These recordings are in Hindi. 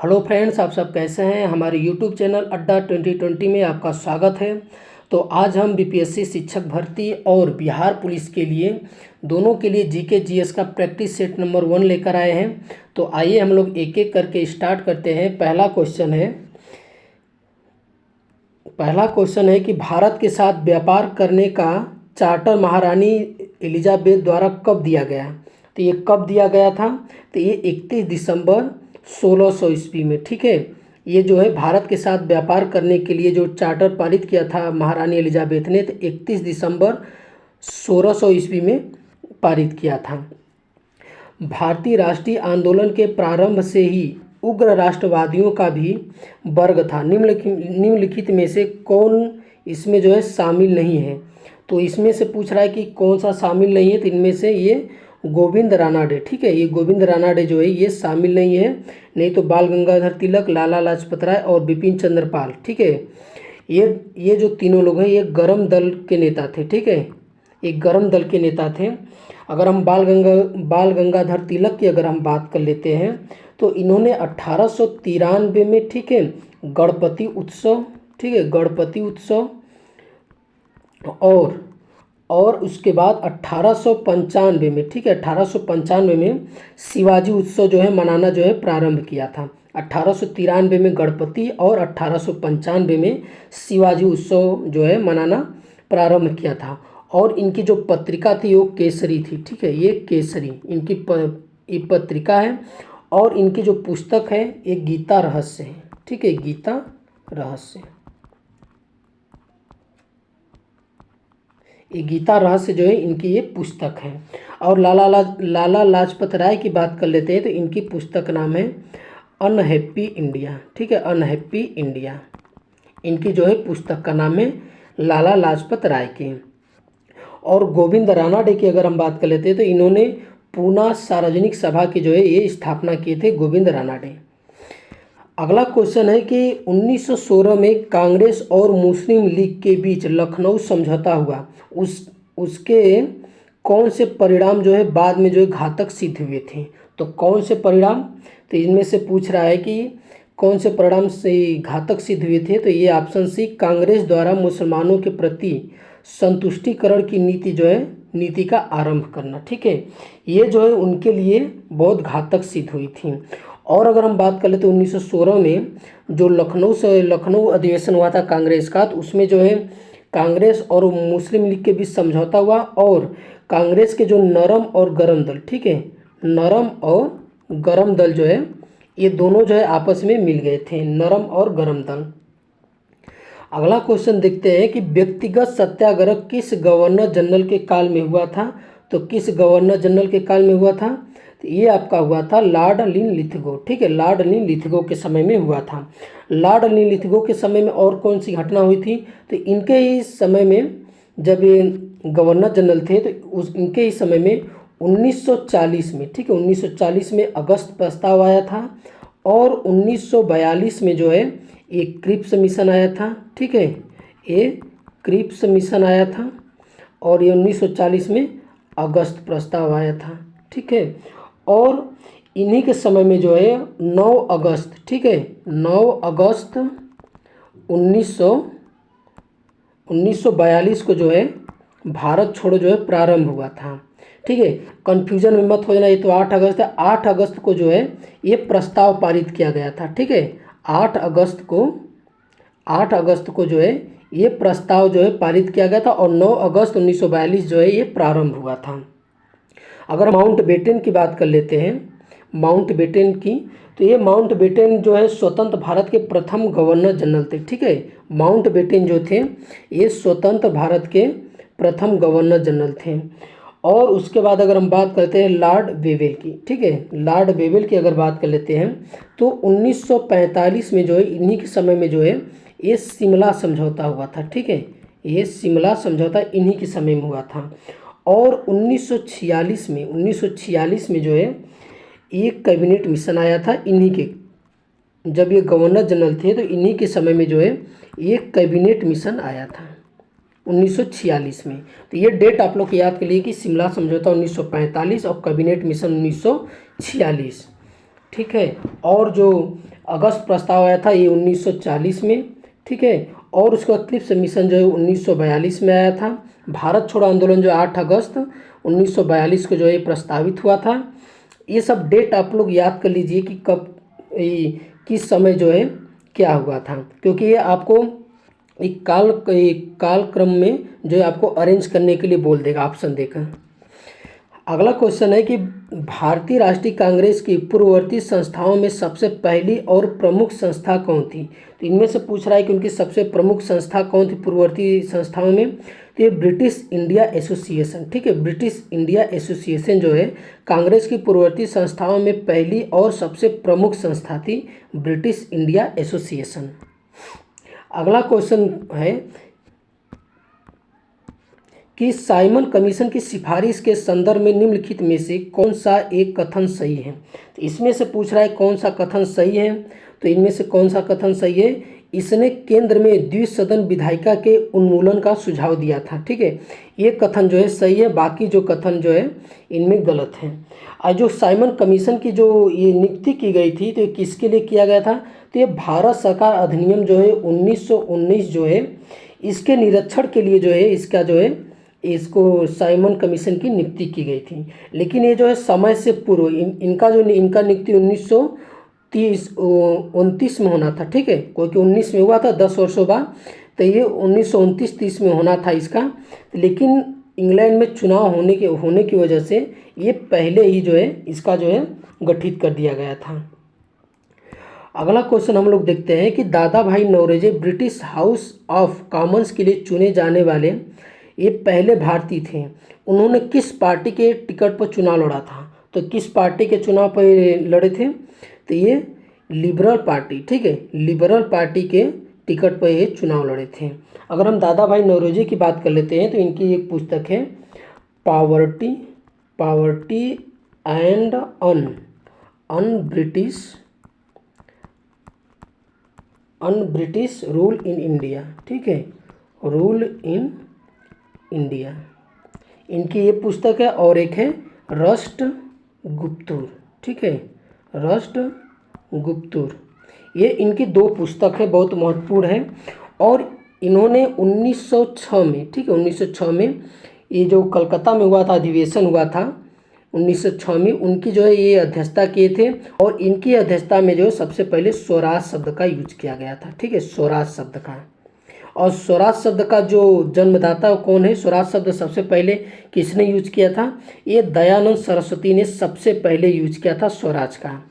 हेलो फ्रेंड्स, आप सब कैसे हैं। हमारे यूट्यूब चैनल अड्डा 2020 में आपका स्वागत है। तो आज हम बीपीएससी शिक्षक भर्ती और बिहार पुलिस के लिए दोनों के लिए जीके जीएस का प्रैक्टिस सेट नंबर 1 लेकर आए हैं। तो आइए हम लोग एक एक करके स्टार्ट करते हैं। पहला क्वेश्चन है कि भारत के साथ व्यापार करने का चार्टर महारानी एलिजाबेथ द्वारा कब दिया गया। तो ये कब दिया गया था, तो ये 31 दिसंबर 1600 ईस्वी में। ठीक है, ये जो है भारत के साथ व्यापार करने के लिए जो चार्टर पारित किया था महारानी एलिजाबेथ ने, तो 31 दिसंबर 1600 ईस्वी में पारित किया था। भारतीय राष्ट्रीय आंदोलन के प्रारंभ से ही उग्र राष्ट्रवादियों का भी वर्ग था। निम्नलिखित में से कौन इसमें जो है शामिल नहीं है। तो इसमें से पूछ रहा है कि कौन सा शामिल नहीं है। तो इनमें से ये गोविंद रानाडे, ठीक है, ये गोविंद रानाडे जो है ये शामिल नहीं है। नहीं तो बाल गंगाधर तिलक, लाला लाजपत राय और बिपिन चंद्र पाल, ठीक है, ये जो तीनों लोग हैं ये गरम दल के नेता थे। ठीक है, ये गरम दल के नेता थे। अगर हम बाल गंगाधर तिलक की अगर हम बात कर लेते हैं तो इन्होंने 1893 में, ठीक है, गणपति उत्सव, ठीक है, गणपति उत्सव और उसके बाद 1895 में, ठीक है, 1895 में शिवाजी उत्सव जो है मनाना जो है प्रारंभ किया था। 1893 में गणपति और 1895 में शिवाजी उत्सव जो है मनाना प्रारंभ किया था। और इनकी जो पत्रिका थी वो केसरी थी। ठीक है, ये केसरी इनकी ये पत्रिका है। और इनकी जो पुस्तक है ये गीता रहस्य है। ठीक है, गीता रहस्य, ये गीता रहस्य जो है इनकी ये पुस्तक है। और लाला लाजपत राय की बात कर लेते हैं तो इनकी पुस्तक नाम है अनहैप्पी इंडिया। ठीक है, अनहैप्पी इंडिया इनकी जो है पुस्तक का नाम है, लाला लाजपत राय की। और गोविंद रानाडे की अगर हम बात कर लेते हैं तो इन्होंने पूना सार्वजनिक सभा की जो है ये स्थापना किए थे, गोविंद रानाडे। अगला क्वेश्चन है कि 1916 में कांग्रेस और मुस्लिम लीग के बीच लखनऊ समझौता हुआ, उसके कौन से परिणाम जो है बाद में जो है घातक सिद्ध हुए थे। तो कौन से परिणाम, तो इनमें से पूछ रहा है कि कौन से परिणाम से घातक सिद्ध हुए थे। तो ये ऑप्शन सी, कांग्रेस द्वारा मुसलमानों के प्रति संतुष्टिकरण की नीति का आरंभ करना। ठीक है, ये जो है उनके लिए बहुत घातक सिद्ध हुई थी। और अगर हम बात कर ले तो 1916 में जो लखनऊ अधिवेशन हुआ था कांग्रेस का, तो उसमें जो है कांग्रेस और मुस्लिम लीग के बीच समझौता हुआ। और कांग्रेस के जो नरम और गरम दल, ठीक है, नरम और गरम दल जो है ये दोनों जो है आपस में मिल गए थे, नरम और गरम दल। अगला क्वेश्चन देखते हैं कि व्यक्तिगत सत्याग्रह किस गवर्नर जनरल के काल में हुआ था। तो किस गवर्नर जनरल के काल में हुआ था, तो ये आपका हुआ था लॉर्ड लिनलिथगो। ठीक है, लॉर्ड लिनलिथगो के समय में हुआ था। लॉर्ड लिनलिथगो के समय में और कौन सी घटना हुई थी, तो इनके ही समय में जब ये गवर्नर जनरल थे तो इनके ही समय में 1940 में, ठीक है, 1940 में अगस्त प्रस्ताव आया था। और 1942 में जो है ये क्रिप्स मिशन आया था। ठीक है, ये क्रिप्स मिशन आया था। और ये 1940 में अगस्त प्रस्ताव आया था। ठीक है, और इन्हीं के समय में जो है 9 अगस्त, ठीक है, 9 अगस्त 1942 को जो है भारत छोड़ो जो है प्रारंभ हुआ था। ठीक है, कंफ्यूजन में मत हो जाना, ये तो 8 अगस्त है। 8 अगस्त को जो है ये प्रस्ताव पारित किया गया था। ठीक है, 8 अगस्त को जो है ये प्रस्ताव जो है पारित किया गया था। और 9 अगस्त 1942 जो है ये प्रारंभ हुआ था। अगर माउंटबेटन की बात कर लेते हैं, माउंटबेटन की, तो ये माउंटबेटन जो है स्वतंत्र भारत के प्रथम गवर्नर जनरल थे। ठीक है, माउंटबेटन जो थे ये स्वतंत्र भारत के प्रथम गवर्नर जनरल थे। और उसके बाद अगर हम बात करते हैं लॉर्ड वेवेल की, ठीक है, लॉर्ड वेवेल की अगर बात कर लेते हैं तो 1945 में जो है इन्हीं के समय में जो है ये शिमला समझौता हुआ था। ठीक है, ये शिमला समझौता इन्हीं के समय में हुआ था। और 1946 में जो है एक कैबिनेट मिशन आया था इन्हीं के, जब ये गवर्नर जनरल थे तो इन्हीं के समय में जो है एक कैबिनेट मिशन आया था 1946 में। तो ये डेट आप लोग याद कर लिए कि शिमला समझौता 1945 और कैबिनेट मिशन 1946। ठीक है, और जो अगस्त प्रस्ताव आया था ये 1940 में, ठीक है। और उसका क्रिप्स मिशन जो है 1942 में आया था। भारत छोड़ो आंदोलन जो 8 अगस्त 1942 को जो है प्रस्तावित हुआ था। ये सब डेट आप लोग याद कर लीजिए कि कब किस समय जो है क्या हुआ था, क्योंकि ये आपको एक कालक्रम में जो है आपको अरेंज करने के लिए बोल देगा ऑप्शन देकर। अगला क्वेश्चन है कि भारतीय राष्ट्रीय कांग्रेस की पूर्ववर्ती संस्थाओं में सबसे पहली और प्रमुख संस्था कौन थी। तो इनमें से पूछ रहा है कि उनकी सबसे प्रमुख संस्था कौन थी पूर्ववर्ती संस्थाओं में। तो ये ब्रिटिश इंडिया एसोसिएशन, ठीक है, ब्रिटिश इंडिया एसोसिएशन जो है कांग्रेस की पूर्ववर्ती संस्थाओं में पहली और सबसे प्रमुख संस्था थी, ब्रिटिश इंडिया एसोसिएशन। अगला क्वेश्चन है कि साइमन कमीशन की सिफारिश के संदर्भ में निम्नलिखित में से कौन सा एक कथन सही है। तो इसमें से पूछ रहा है कौन सा कथन सही है। तो इनमें से कौन सा कथन सही है। इसने केंद्र में द्विसदन विधायिका के उन्मूलन का सुझाव दिया था, ठीक है, ये कथन जो है सही है, बाकी जो कथन जो है इनमें गलत है। और जो साइमन कमीशन की जो ये नियुक्ति की गई थी तो ये किसके लिए किया गया था। तो ये भारत सरकार अधिनियम जो है 1919 जो है इसके निरीक्षण के लिए जो है इसका जो है इसको साइमन कमीशन की नियुक्ति की गई थी। लेकिन ये जो है समय से पूर्व इनका नियुक्ति 1929 में होना था, ठीक है, क्योंकि 19 में हुआ था 10 वर्षों बाद, तो ये 1929-30 में होना था इसका। लेकिन इंग्लैंड में चुनाव होने की वजह से ये पहले ही जो है इसका जो है गठित कर दिया गया था। अगला क्वेश्चन हम लोग देखते हैं कि Dadabhai Naoroji British House of Commons के लिए चुने जाने वाले ये पहले भारतीय थे। उन्होंने किस पार्टी के टिकट पर चुनाव लड़ा था। तो किस पार्टी के चुनाव पर लड़े थे। तो ये लिबरल पार्टी, ठीक है, लिबरल पार्टी के टिकट पर ये चुनाव लड़े थे। अगर हम दादा भाई नौरोजी की बात कर लेते हैं तो इनकी एक पुस्तक है poverty and un British rule in India, ठीक है, रूल इन इंडिया, इनकी ये पुस्तक है। और एक है राष्ट्रगुप्तुर, ठीक है, राष्ट्रगुप्तुर, ये इनकी 2 पुस्तक है, बहुत महत्वपूर्ण है। और इन्होंने 1906 में, ठीक है, 1906 में ये जो कलकत्ता में हुआ था अधिवेशन हुआ था 1906 में, उनकी जो है ये अध्यक्षता किए थे। और इनकी अध्यक्षता में जो है सबसे पहले स्वराज शब्द का यूज किया गया था, ठीक है, स्वराज शब्द का। और स्वराज शब्द का जो जन्मदाता कौन है, स्वराज शब्द सबसे पहले किसने यूज किया था। ये दयानंद सरस्वती ने सबसे पहले यूज किया था स्वराज का।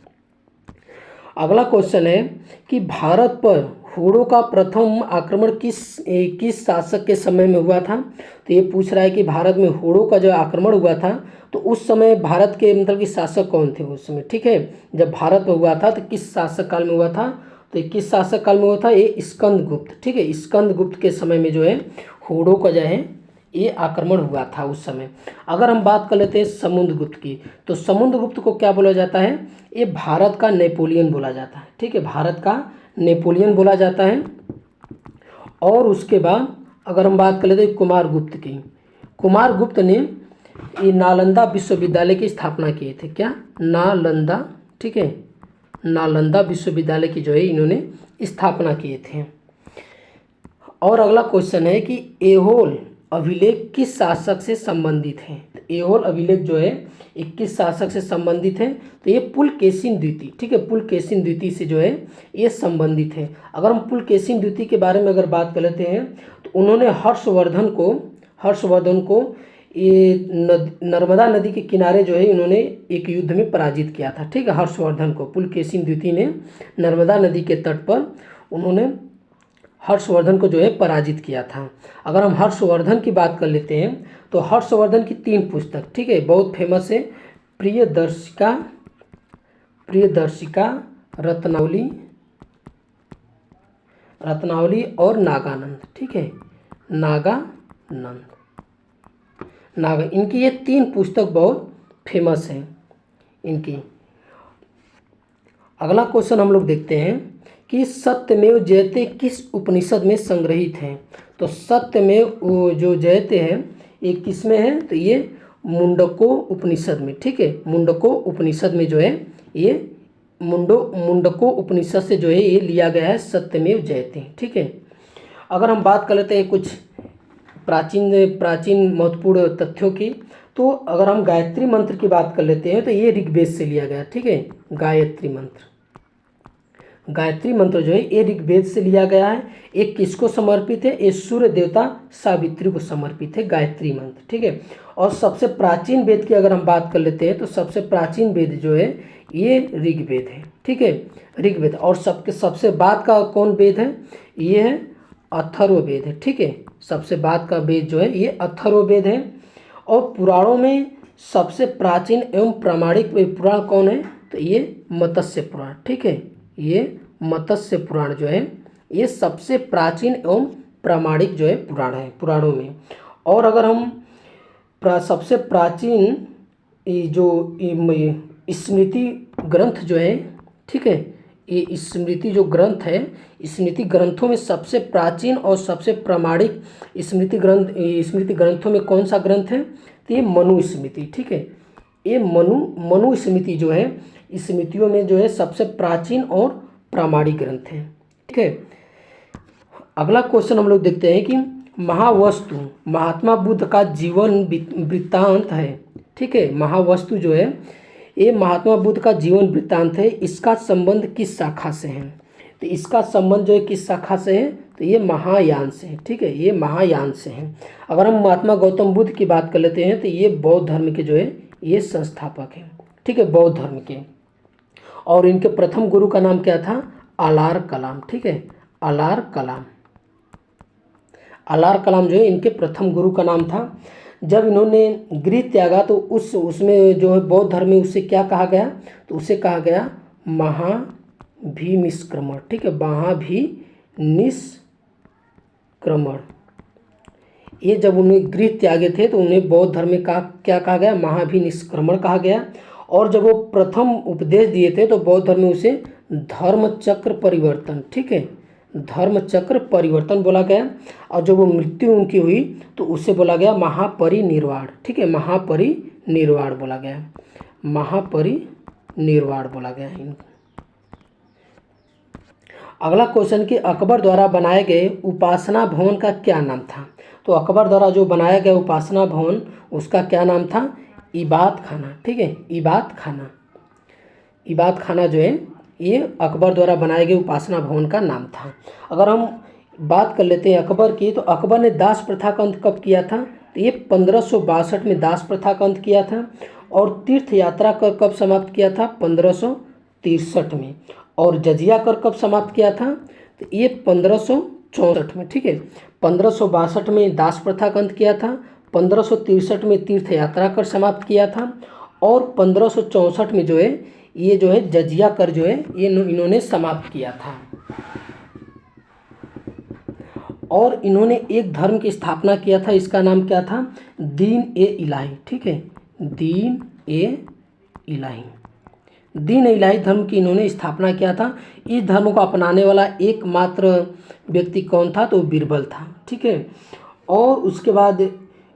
अगला क्वेश्चन है कि भारत पर हुड़ों का प्रथम आक्रमण किस शासक के समय में हुआ था। तो ये पूछ रहा है कि भारत में हुड़ों का जो आक्रमण हुआ था तो उस समय भारत के मतलब कि शासक कौन थे उस समय, ठीक है, जब भारत में हुआ था तो किस शासक काल में हुआ था। तो किस शासक काल में हुआ था, ये स्कंदगुप्त, ठीक है, स्कंदगुप्त के समय में जो है हुड़ों का जो है ये आक्रमण हुआ था उस समय। अगर हम बात कर लेते हैं समुद्रगुप्त की, तो समुद्रगुप्त को क्या बोला जाता है, ये भारत का नेपोलियन बोला जाता है, ठीक है, भारत का नेपोलियन बोला जाता है। और उसके बाद अगर हम बात कर लेते हैं कुमारगुप्त की, कुमारगुप्त ने ये नालंदा विश्वविद्यालय की स्थापना किए थे, क्या, नालंदा, ठीक है, नालंदा विश्वविद्यालय की जो है इन्होंने स्थापना किए थे। और अगला क्वेश्चन है कि ऐहोल अभिलेख किस शासक से संबंधित है। तो ऐहोल अभिलेख जो है 21 शासक से संबंधित है। तो ये पुलकेशिन द्वितीय, ठीक है, पुलकेशिन द्वितीय से जो है ये संबंधित है। अगर हम पुलकेशिन द्वितीय के बारे में अगर बात कर लेते हैं तो उन्होंने हर्षवर्धन को ये नर्मदा नदी के किनारे जो है इन्होंने एक युद्ध में पराजित किया था, ठीक है, हर्षवर्धन को पुलकेशिन द्वितीय ने नर्मदा नदी के तट पर उन्होंने हर्षवर्धन को जो है पराजित किया था। अगर हम हर्षवर्धन की बात कर लेते हैं तो हर्षवर्धन की 3 पुस्तक, ठीक है, बहुत फेमस है, प्रियदर्शिका, रत्नावली और नागानंद, ठीक है, इनकी ये 3 पुस्तक बहुत फेमस हैं इनकी। अगला क्वेश्चन हम लोग देखते हैं कि सत्यमेव जयते किस उपनिषद में संग्रहित है। तो सत्यमेव जो जयते है ये किस में है, तो ये मुंडको उपनिषद में, ठीक है, मुंडको उपनिषद में जो है ये मुंडको उपनिषद से जो है ये लिया गया है, सत्यमेव जयते। ठीक है, अगर हम बात कर लेते हैं कुछ प्राचीन महत्वपूर्ण तथ्यों की, तो अगर हम गायत्री मंत्र की बात कर लेते हैं तो ये ऋग्वेद से लिया गया। ठीक है, गायत्री मंत्र जो है ये ऋग्वेद से लिया गया है। ये किसको समर्पित है? ये सूर्य देवता सावित्री को समर्पित है गायत्री मंत्र। ठीक है, और सबसे प्राचीन वेद की अगर हम बात कर लेते हैं तो सबसे प्राचीन वेद जो है ये ऋग्वेद है। ठीक है, ऋग्वेद। और सबसे बाद का कौन वेद है? ये है अथर्ववेद है। ठीक है, सबसे बाद का वेद जो है ये अथर्ववेद है। और पुराणों में सबसे प्राचीन एवं प्रामाणिक पुराण कौन है? तो ये मत्स्य पुराण। ठीक है, ये मत्स्य पुराण जो है ये सबसे प्राचीन एवं प्रामाणिक जो है पुराण है पुराणों में। और अगर हम सबसे प्राचीन जो स्मृति ग्रंथ जो है, ठीक है, ये स्मृति जो ग्रंथ है, स्मृति ग्रंथों में सबसे प्राचीन और सबसे प्रामाणिक स्मृति ग्रंथों में कौन सा ग्रंथ है? तो ये मनुस्मृति। ठीक है, ये मनुस्मृति जो है स्मृतियों में जो है सबसे प्राचीन और प्रामाणिक ग्रंथ है। ठीक है, अगला क्वेश्चन हम लोग देखते हैं कि महावस्तु महात्मा बुद्ध का जीवन वृत्तांत है। ठीक है, महावस्तु जो है ये महात्मा बुद्ध का जीवन वृत्तांत है। इसका संबंध किस शाखा से है? तो इसका संबंध जो है किस शाखा से है? तो ये महायान से है। ठीक है, ये महायान से है। अगर हम महात्मा गौतम बुद्ध की बात कर लेते हैं तो ये बौद्ध धर्म के जो है ये संस्थापक हैं। ठीक है, बौद्ध धर्म के। और इनके प्रथम गुरु का नाम क्या था? अलार कलाम। ठीक है, अलार कलाम जो है इनके प्रथम गुरु का नाम था। जब इन्होंने गृह त्यागा तो उसमें जो है बौद्ध धर्म में उससे क्या कहा गया? तो उसे कहा गया महाभिनिष्क्रमण। ठीक है, महाभिनिष्क्रमण। ये जब उन्हें गृह त्यागे थे तो उन्हें बौद्ध धर्म में क्या कहा गया? महाभिनिष्क्रमण कहा गया। और जब वो प्रथम उपदेश दिए थे तो बौद्ध धर्म में उसे धर्मचक्र परिवर्तन, ठीक है, धर्मचक्र परिवर्तन बोला गया। और जब वो मृत्यु उनकी हुई तो उसे बोला गया महापरिनिर्वाण। ठीक है, महापरिनिर्वाण बोला गया, महापरिनिर्वाण बोला गया इनको। अगला क्वेश्चन कि अकबर द्वारा बनाए गए उपासना भवन का क्या नाम था? तो अकबर द्वारा जो बनाया गया उपासना भवन उसका क्या नाम था? इबादत खाना। ठीक है, इबादत खाना जो है ये अकबर द्वारा बनाए गए उपासना भवन का नाम था। अगर हम बात कर लेते हैं अकबर की, तो अकबर ने दास प्रथा का अंत कब किया था? तो ये 1562 में दास प्रथा का अंत किया था। और तीर्थ यात्रा कर कब समाप्त किया था? 1563 में। और जजिया कर कब समाप्त किया था? तो ये 1564 में। ठीक है, 1562 में दास प्रथा का अंत किया था, 1563 में तीर्थ यात्रा कर समाप्त किया था, और 1564 में जो है ये जो है जजिया कर जो है ये इन्होंने समाप्त किया था। और इन्होंने एक धर्म की स्थापना किया था, इसका नाम क्या था? दीन ए इलाही। ठीक है, दीन ए इलाही धर्म की इन्होंने स्थापना किया था। इस धर्म को अपनाने वाला एकमात्र व्यक्ति कौन था? तो बीरबल था। ठीक है, और उसके बाद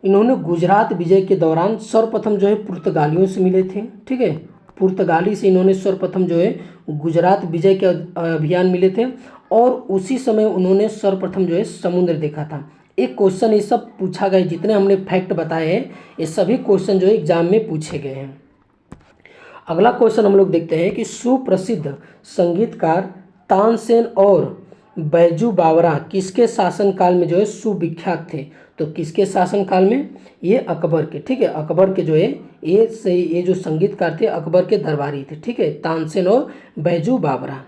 इन्होंने गुजरात विजय के दौरान सर्वप्रथम जो है पुर्तगालियों से मिले थे। ठीक है, पुर्तगाली से इन्होंने सर्वप्रथम जो है गुजरात विजय के अभियान मिले थे। और उसी समय उन्होंने सर्वप्रथम जो है समुद्र देखा था। एक क्वेश्चन ये सब पूछा गया, जितने हमने फैक्ट बताए हैं ये सभी क्वेश्चन जो है एग्जाम में पूछे गए हैं। अगला क्वेश्चन हम लोग देखते हैं कि सुप्रसिद्ध संगीतकार तानसेन और बैजू बावरा किसके शासनकाल में जो है सुविख्यात थे? तो किसके शासनकाल में? ये अकबर के। ठीक है, अकबर के जो है ये जो संगीतकार थे अकबर के दरबारी थे। ठीक है, तानसेन और बैजू बावरा।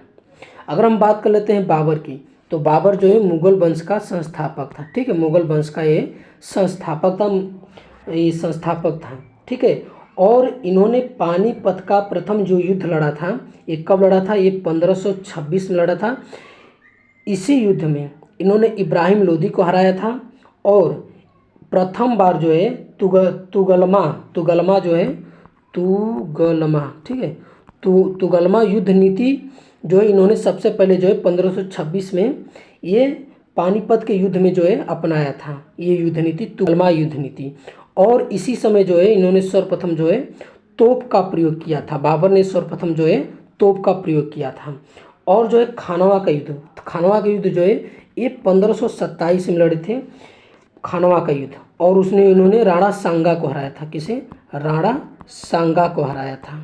अगर हम बात कर लेते हैं बाबर की, तो बाबर जो है मुगल वंश का संस्थापक था। ठीक है, मुगल वंश का ये संस्थापक था। ठीक है, और इन्होंने पानीपत का प्रथम जो युद्ध लड़ा था ये कब लड़ा था? ये 1526 में लड़ा था। इसी युद्ध में इन्होंने इब्राहिम लोदी को हराया था। और प्रथम बार जो है तुगलमा जो है ठीक है, तुगलमा युद्ध नीति जो है इन्होंने सबसे पहले जो है 1526 में ये पानीपत के युद्ध में जो है अपनाया था, ये युद्ध नीति तुगलमा युद्ध नीति। और इसी समय जो है इन्होंने सर्वप्रथम जो है तोप का प्रयोग किया था। बाबर ने सर्वप्रथम जो है तोप का प्रयोग किया था। और जो है खानवा का युद्ध, खानवा का युद्ध जो है ये 1527 में लड़े थे, खानवा का युद्ध। और उसने इन्होंने राणा सांगा को हराया था। किसे? राणा सांगा को हराया था।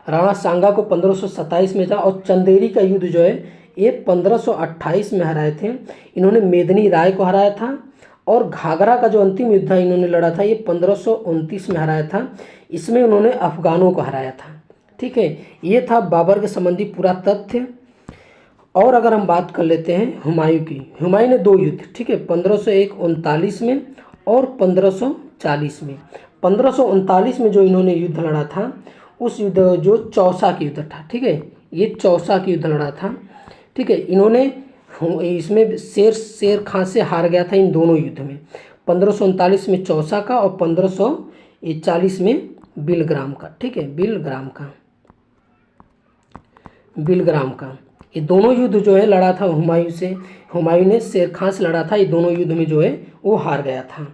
राणा सांगा को 1527 में था। और चंदेरी का युद्ध जो है ये 1528 में हराए थे। इन्होंने मेदिनी राय को हराया था। और घाघरा का जो अंतिम युद्ध इन्होंने लड़ा था ये 1529 में हराया था। इसमें उन्होंने अफगानों को हराया था। ठीक है, ये था बाबर के संबंधी पूरा तथ्य। और अगर हम बात कर लेते हैं हुमायूं की, हुमायूं ने 2 युद्ध, ठीक है, 1539 में और 1540 में। 1539 में जो इन्होंने युद्ध लड़ा था उस युद्ध जो चौसा की युद्ध था, ठीक है, ये चौसा की युद्ध लड़ा था। ठीक है, इन्होंने इसमें शेर खां से हार गया था इन दोनों युद्ध में, 1539 में चौसा का और 1540 में बिलग्राम का। ठीक है, बिलग्राम का ये दोनों युद्ध जो है लड़ा था हुमायूं से। हुमायूं ने शेर खां से लड़ा था। ये दोनों युद्ध में जो है वो हार गया था।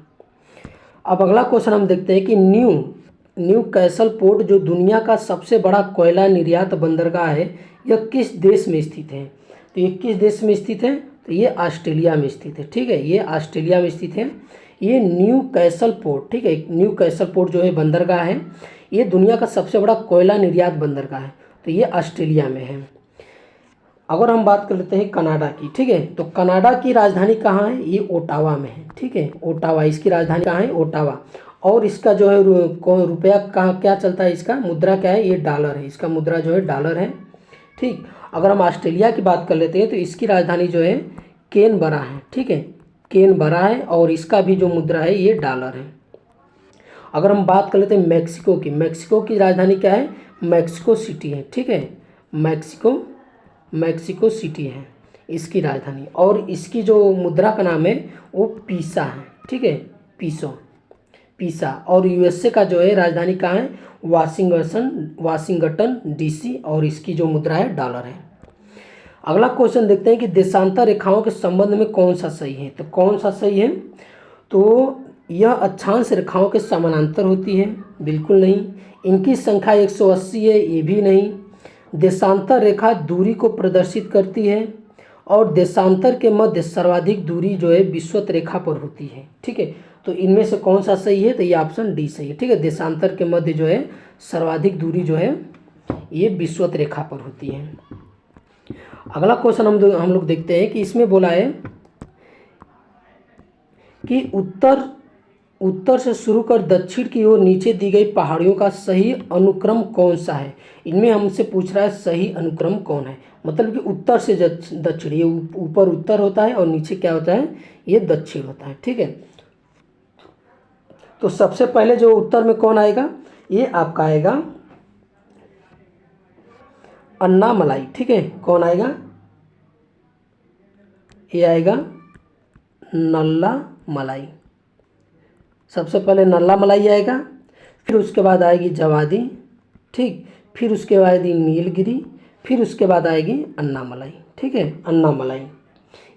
अब अगला क्वेश्चन हम देखते हैं कि न्यू कैसल पोर्ट जो दुनिया का सबसे बड़ा कोयला निर्यात बंदरगाह है, यह किस देश में स्थित है? तो ये किस देश में स्थित है? तो ये ऑस्ट्रेलिया में स्थित है। ठीक है, ये ऑस्ट्रेलिया में स्थित है। ये न्यू कैसल पोर्ट, ठीक है, न्यू कैसल पोर्ट जो है बंदरगाह है, ये दुनिया का सबसे बड़ा कोयला निर्यात बंदरगाह है। तो ये ऑस्ट्रेलिया में है। अगर हम बात कर लेते हैं कनाडा की, ठीक है, तो कनाडा की राजधानी कहाँ है? ये ओटावा में है। ठीक है, ओटावा इसकी राजधानी कहाँ है? ओटावा। और इसका जो है रुपया कहाँ क्या चलता है? इसका मुद्रा क्या है? ये डॉलर है। इसका मुद्रा जो है डॉलर है। ठीक, अगर हम ऑस्ट्रेलिया की बात कर लेते हैं तो इसकी राजधानी जो है कैनबरा है। ठीक है, कैनबरा है और इसका भी जो मुद्रा है ये डॉलर है। अगर हम बात कर लेते हैं मैक्सिको की, मैक्सिको की राजधानी क्या है? मैक्सिको सिटी है। ठीक है, मैक्सिको सिटी है इसकी राजधानी। और इसकी जो मुद्रा का नाम है वो पीसा है। ठीक है, पीसा। और यूएसए का जो है राजधानी कहाँ है? Washington DC. और इसकी जो मुद्रा है डॉलर है। अगला क्वेश्चन देखते हैं कि देशांतर रेखाओं के संबंध में कौन सा सही है? तो कौन सा सही है? तो यह अक्षांश रेखाओं के समानांतर होती है, बिल्कुल नहीं। इनकी संख्या 180 है, ये भी नहीं। देशांतर रेखा दूरी को प्रदर्शित करती है और देशांतर के मध्य सर्वाधिक दूरी जो है विषुवत रेखा पर होती है। ठीक है, तो इनमें से कौन सा सही है? तो ये ऑप्शन डी सही है। ठीक है, देशांतर के मध्य जो है सर्वाधिक दूरी जो है ये विषुवत रेखा पर होती है। अगला क्वेश्चन हम लोग देखते हैं कि इसमें बोला है कि उत्तर से शुरू कर दक्षिण की ओर नीचे दी गई पहाड़ियों का सही अनुक्रम कौन सा है? इनमें हमसे पूछ रहा है सही अनुक्रम कौन है। मतलब कि उत्तर से दक्षिण, ये ऊपर उत्तर होता है और नीचे क्या होता है? ये दक्षिण होता है। ठीक है, तो सबसे पहले जो उत्तर में कौन आएगा? ये आपका आएगा अन्नामलाई। ठीक है, कौन आएगा? ये आएगा नल्ला मलाई। सबसे पहले नल्ला मलाई आएगा, फिर उसके बाद आएगी जवादी, ठीक, फिर उसके बाद आएगी नीलगिरी, फिर उसके बाद आएगी अन्नामलाई। ठीक है, अन्नामलाई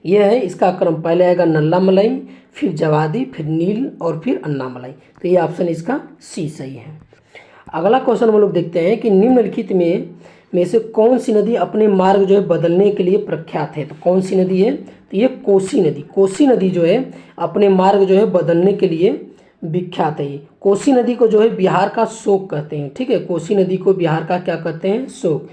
ये है इसका क्रम। पहले आएगा नल्ला मलाई, फिर जवादी, फिर नील और फिर अन्नामलाई। तो ये ऑप्शन इसका सी सही है। अगला क्वेश्चन हम लोग देखते हैं कि निम्नलिखित में से कौन सी नदी अपने मार्ग जो है बदलने के लिए प्रख्यात है? तो कौन सी नदी है? तो ये कोसी नदी। कोसी नदी जो है अपने मार्ग जो है बदलने के लिए विख्यात है। कोसी नदी को जो है बिहार का शोक कहते हैं। ठीक है, कोसी नदी को बिहार का क्या कहते हैं? शोक।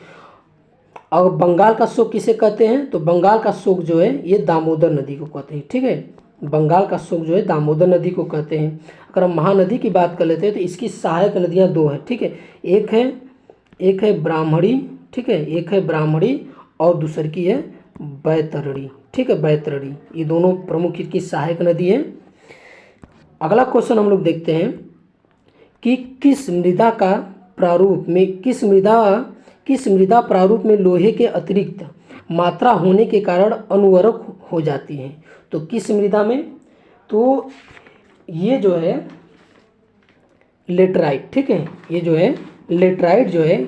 और बंगाल का शोक किसे कहते हैं? तो बंगाल का शोक जो है ये दामोदर नदी को कहते हैं। ठीक है, बंगाल का शोक जो है दामोदर नदी को कहते हैं। अगर हम महानदी की बात कर लेते हैं तो इसकी सहायक नदियाँ 2 हैं। ठीक है, एक है ब्राह्मणी, ठीक है, एक है ब्राह्मणी और दूसरी की है बैतरणी। ठीक है, बैतरणी, ये दोनों प्रमुख इसकी सहायक नदी है। अगला क्वेश्चन हम लोग देखते हैं कि किस मृदा प्रारूप में लोहे के अतिरिक्त मात्रा होने के कारण अनुवर्रक हो जाती है? तो किस मृदा में? तो ये जो है लेटराइट। ठीक है, ये जो है लेटराइट जो है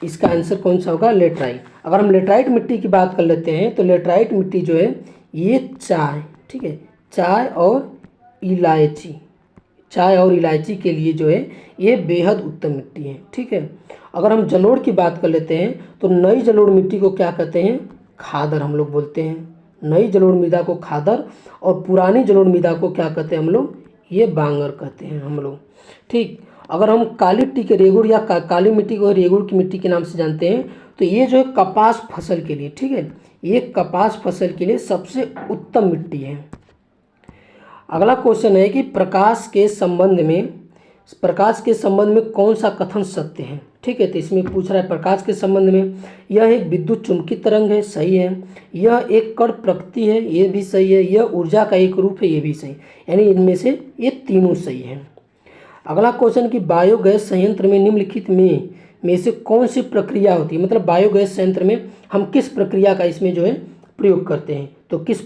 इसका आंसर कौन सा होगा? लेटराइट। अगर हम लेटराइट मिट्टी की बात कर लेते हैं तो लेटराइट मिट्टी जो है ये चाय, ठीक है, चाय और इलायची, चाय और इलायची के लिए जो है ये बेहद उत्तम मिट्टी है। ठीक है, अगर हम जलोढ़ की बात कर लेते हैं तो नई जलोढ़ मिट्टी को क्या कहते हैं? खादर हम लोग बोलते हैं। नई जलोढ़ मृदा को खादर और पुरानी जलोढ़ मृदा को क्या कहते हैं हम लोग? ये बांगर कहते हैं हम लोग। ठीक, अगर हम काली मिट्टी के रेगुड़ या काली मिट्टी को रेगुड़ की मिट्टी के नाम से जानते हैं तो ये जो है कपास फसल के लिए, ठीक है, ये कपास फसल के लिए सबसे उत्तम मिट्टी है। अगला क्वेश्चन है कि प्रकाश के संबंध में कौन सा कथन सत्य है? ठीक है, तो इसमें पूछ रहा है प्रकाश के संबंध में, यह एक विद्युत चुंबकीय तरंग है, सही है। यह एक कण प्रकृति है, ये भी सही है। यह ऊर्जा का एक रूप है, ये भी सही। यानी इनमें से ये तीनों सही है। अगला क्वेश्चन कि बायोगैस संयंत्र में निम्नलिखित में से कौन सी प्रक्रिया होती है? मतलब बायोगैस संयंत्र में हम किस प्रक्रिया का इसमें जो है प्रयोग करते हैं? तो किस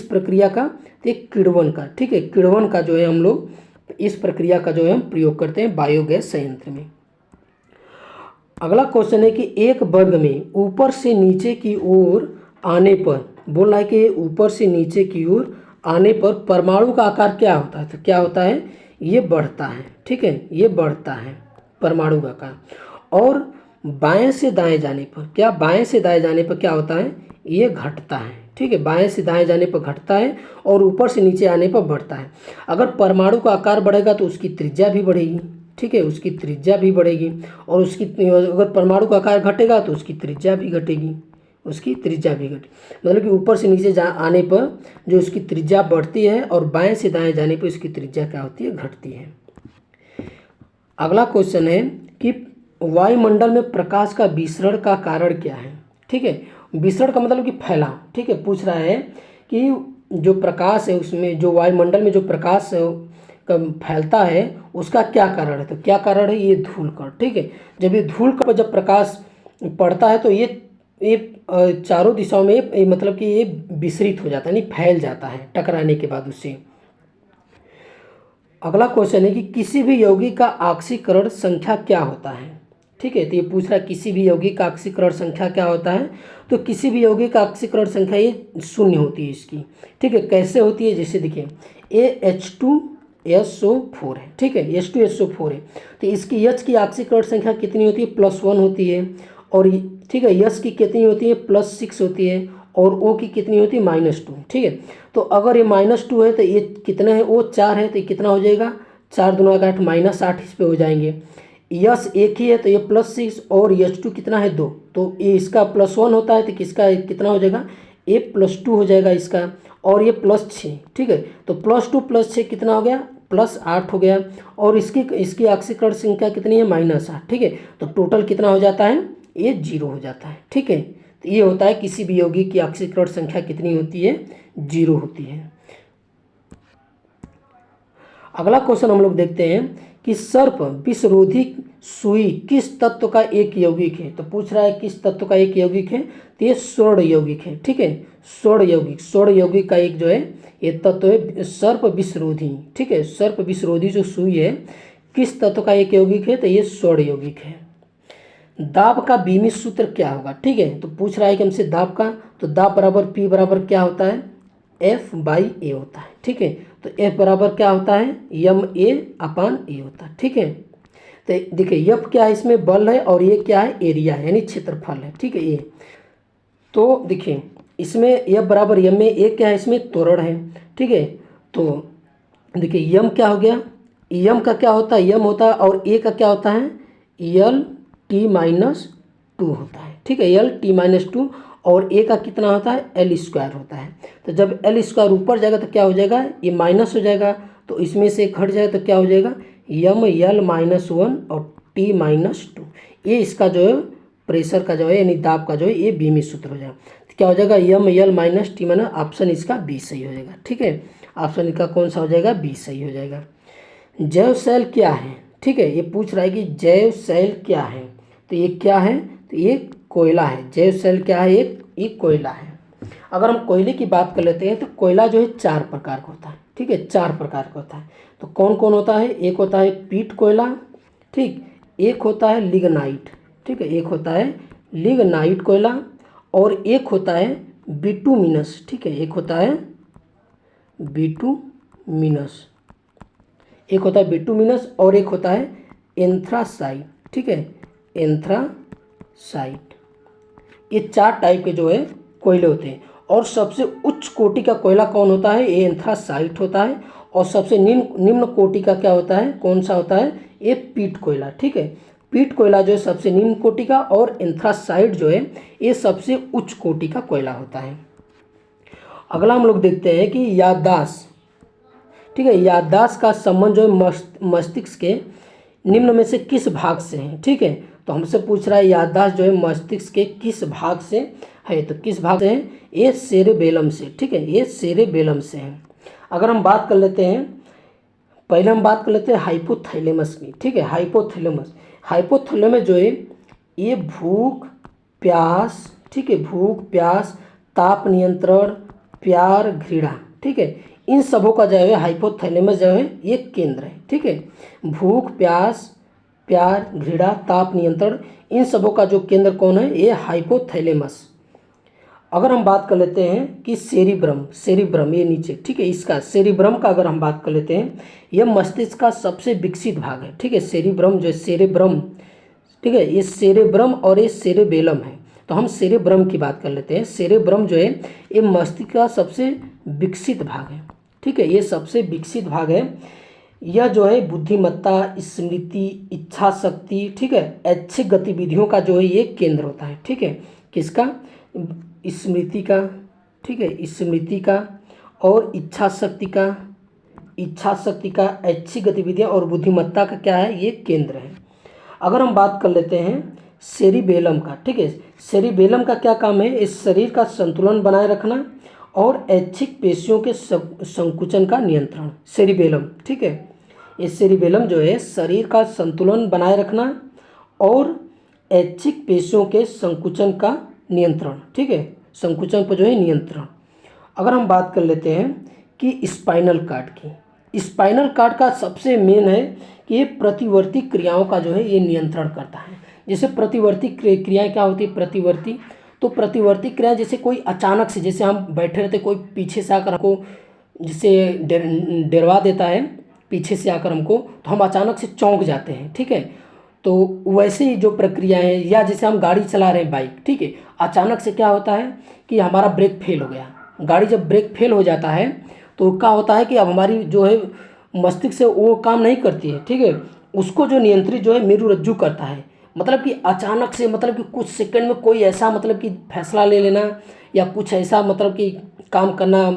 प्रक्रिया का? तो एक किण्वन का। ठीक है, किण्वन का जो है हम लोग इस प्रक्रिया का जो है हम प्रयोग करते हैं बायोगैस संयंत्र में। अगला क्वेश्चन है कि एक वर्ग में ऊपर से नीचे की ओर आने पर, बोल रहा है कि ऊपर से नीचे की ओर आने पर परमाणु का आकार क्या होता है? तो क्या होता है? ये बढ़ता है। ठीक है, ये बढ़ता है परमाणु का आकार। और बाएं से दाएं जाने पर क्या? बाएं से दाएं जाने पर क्या होता है? ये घटता है। ठीक है, बाएं से दाएं जाने पर घटता है और ऊपर से नीचे आने पर बढ़ता है। अगर परमाणु का आकार बढ़ेगा तो उसकी त्रिज्या भी बढ़ेगी। ठीक है, उसकी त्रिज्या भी बढ़ेगी। और उसकी अगर परमाणु का आकार घटेगा तो उसकी त्रिज्या भी घटेगी, उसकी त्रिज्या भी घटेगी। मतलब कि ऊपर से नीचे आने पर जो उसकी त्रिज्या बढ़ती है और बाएं से दाएं जाने पर उसकी त्रिज्या क्या होती है? घटती है। अगला क्वेश्चन है कि वायुमंडल में प्रकाश का विसरण का कारण क्या है? ठीक है, विसरण का मतलब कि फैलाव। ठीक है, पूछ रहा है कि जो प्रकाश है उसमें, जो वायुमंडल में जो प्रकाश फैलता है उसका क्या कारण है? तो क्या कारण है? ये धूल कण। ठीक है, जब ये धूल कण पर जब प्रकाश पड़ता है तो ये चारों दिशाओं में मतलब कि ये विसरित हो जाता है, यानी फैल जाता है टकराने के बाद उससे। अगला क्वेश्चन है कि किसी भी यौगिक का ऑक्सीकरण संख्या क्या होता है? ठीक है, तो ये पूछ रहा है किसी भी यौगिक का ऑक्सीकरण संख्या क्या होता है? तो किसी भी यौगिक का ऑक्सीकरण संख्या ये शून्य होती है इसकी। ठीक है, कैसे होती है? जैसे देखिए H2SO4 है। ठीक है, H2SO4 है तो इसकी H की ऑक्सीकरण संख्या कितनी होती है? +1 होती है। और ठीक है, H की कितनी होती है? +6 होती है। और O की कितनी होती है? -2। ठीक है, तो अगर ये -2 है तो ये कितना है? O 4 है तो ये कितना हो जाएगा? 4 दूना 8 -8 इस पे हो जाएंगे। यस एक ही है तो ये +6 और H2 कितना है? 2, तो ये इसका +1 होता है तो किसका कितना हो जाएगा? ये +2 हो जाएगा इसका। और ये +6। ठीक है, तो +2 +6 कितना हो गया? +8 हो गया। और इसकी ऑक्सीकरण संख्या कितनी है? -8। ठीक है, तो टोटल कितना हो जाता है? ये 0 हो जाता है। ठीक है, तो ये होता है किसी भी यौगिक की ऑक्सीकरण संख्या कितनी होती है? 0 होती है। अगला क्वेश्चन हम लोग देखते हैं कि सर्प विषरोधी सुई किस तत्व का एक यौगिक है? तो पूछ रहा है किस तत्व का एक यौगिक है? तो ये स्वर्ण यौगिक है। ठीक है, स्वर्ण यौगिक का एक जो है ये तत्व है सर्प विषरोधी। ठीक है, सर्प विषरोधी जो सुई है किस तत्व का एक यौगिक है? तो ये स्वर्ण यौगिक है। दाब का बीमित सूत्र क्या होगा? ठीक है, तो पूछ रहा है कि हमसे दाब का, तो दाब बराबर P बराबर क्या होता है? F/A होता है। ठीक है, तो F बराबर क्या होता है? ma/A होता है। ठीक है, तो देखिए F क्या है? इसमें बल है और ये क्या है? एरिया है, यानी क्षेत्रफल है। ठीक है, ये तो देखिए इसमें F बराबर ma क्या है? इसमें त्वरण है। ठीक है, तो देखिए यम क्या हो गया? यम का क्या होता है? यम होता है। और ए का क्या होता है? L/T-2 होता है। ठीक है, L/T-2 और ए का कितना होता है? L² होता है। तो जब L² ऊपर जाएगा तो क्या हो जाएगा? ये माइनस हो जाएगा, तो इसमें से घट जाएगा तो क्या हो जाएगा? M/L-1 और T-2। ये इसका जो है प्रेशर का जो है यानी दाब का जो है ये बीमित सूत्र हो जाएगा। तो क्या हो जाएगा? M/L-T-, ऑप्शन इसका बी सही हो जाएगा। ठीक है, ऑप्शन इसका कौन सा हो जाएगा? बी सही हो जाएगा। जैव सेल क्या है? ठीक है, ये पूछ रहा है कि जैव सेल क्या है? तो ये क्या है? तो ये कोयला है। जैव सेल क्या है? ये कोयला है। अगर हम कोयले की बात कर लेते हैं तो कोयला जो है 4 प्रकार का होता है। ठीक है, 4 प्रकार का होता है। तो कौन कौन होता है? एक होता है पीट कोयला। ठीक, एक होता है लिग्नाइट। ठीक है, एक होता है लिग्नाइट कोयला और एक होता है बिटुमिनस। ठीक है, एक होता है बिटुमिनस, एक होता है बिटुमिनस और एक होता है एंथ्रासाइट, ठीक है, एंथ्रासाइट। ये 4 टाइप के जो है कोयले होते हैं। और सबसे उच्च कोटि का कोयला कौन होता है? ये एंथ्रासाइट होता है। और सबसे निम्न कोटि का क्या होता है, कौन सा होता है? ये पीट कोयला, ठीक है। पीट कोयला जो है सबसे निम्न कोटि का, और एंथ्रासाइट जो है ये सबसे उच्च कोटि का कोयला होता है। अगला हम लोग देखते हैं कि याददाश्त, ठीक है। याददाश्त का संबंध जो है मस्तिष्क के निम्न में से किस भाग से है, ठीक है। तो हमसे पूछ रहा है याददाश्त जो है मस्तिष्क के किस भाग से है, तो किस भाग से है? ये सेरेबेलम से, ठीक है, ये सेरेबेलम से है। अगर हम बात कर लेते हैं, पहले हम बात कर लेते हैं हाइपोथैलेमस की, ठीक है। हाइपोथैलेमस जो है ये भूख प्यास, ठीक है, भूख प्यास, ताप नियंत्रण, प्यार घृणा, ठीक है, इन सबों का जो है हाइपोथैलेमस जो है ये केंद्र है, ठीक है। भूख प्यास प्यार घृणा ताप नियंत्रण, इन सबों का जो केंद्र कौन है? ये हाइपोथैलेमस। अगर हम बात कर लेते हैं कि सेरिब्रम ये नीचे, ठीक है, इसका सेरिब्रम का अगर हम बात कर लेते हैं, यह मस्तिष्क का सबसे विकसित भाग है, ठीक है। सेरिब्रम जो है सेरेब्रम, ठीक है, ये सेरेब्रम और ये सेरेबेलम है। तो हम सेरेब्रम की बात कर लेते हैं। सेरेब्रम जो है ये मस्तिष्क का सबसे विकसित भाग है, ठीक है, ये सबसे विकसित भाग है। यह जो है बुद्धिमत्ता, स्मृति, इच्छा शक्ति, ठीक है, ऐच्छिक गतिविधियों का जो है ये केंद्र होता है, ठीक है। किसका? स्मृति का, ठीक है, स्मृति का और इच्छा शक्ति का ऐच्छिक गतिविधियाँ और बुद्धिमत्ता का क्या है? ये केंद्र है। अगर हम बात कर लेते हैं सेरिबेलम का, ठीक है, सेरिबेलम का क्या काम है? इस शरीर का संतुलन बनाए रखना और ऐच्छिक पेशियों के संकुचन का नियंत्रण। सेरिबेलम, ठीक है, ये सेरिबेलम जो है शरीर का संतुलन बनाए रखना और ऐच्छिक पेशियों के संकुचन का नियंत्रण, ठीक है, संकुचन पर जो है नियंत्रण। अगर हम बात कर लेते हैं कि स्पाइनल कार्ड की, स्पाइनल कार्ड का सबसे मेन है कि ये प्रतिवर्ती क्रियाओं का जो है ये नियंत्रण करता है। जैसे प्रतिवर्ती क्रियाएं क्या होती है? प्रतिवर्ती, तो प्रतिवर्ती क्रिया जैसे कोई अचानक से, जैसे हम बैठे रहते, कोई पीछे से आकर हमको जिसे डरवा देता है, पीछे से आकर हमको, तो हम अचानक से चौंक जाते हैं, ठीक है। तो वैसे ही जो प्रक्रिया है, या जैसे हम गाड़ी चला रहे हैं बाइक, ठीक है, अचानक से क्या होता है कि हमारा ब्रेक फेल हो गया। गाड़ी जब ब्रेक फेल हो जाता है तो क्या होता है कि अब हमारी जो है मस्तिष्क से वो काम नहीं करती है, ठीक है, उसको जो नियंत्रित जो है मेरुरज्जु करता है। मतलब कि अचानक से, मतलब कि कुछ सेकंड में कोई ऐसा मतलब कि फैसला ले लेना या कुछ ऐसा मतलब कि काम करना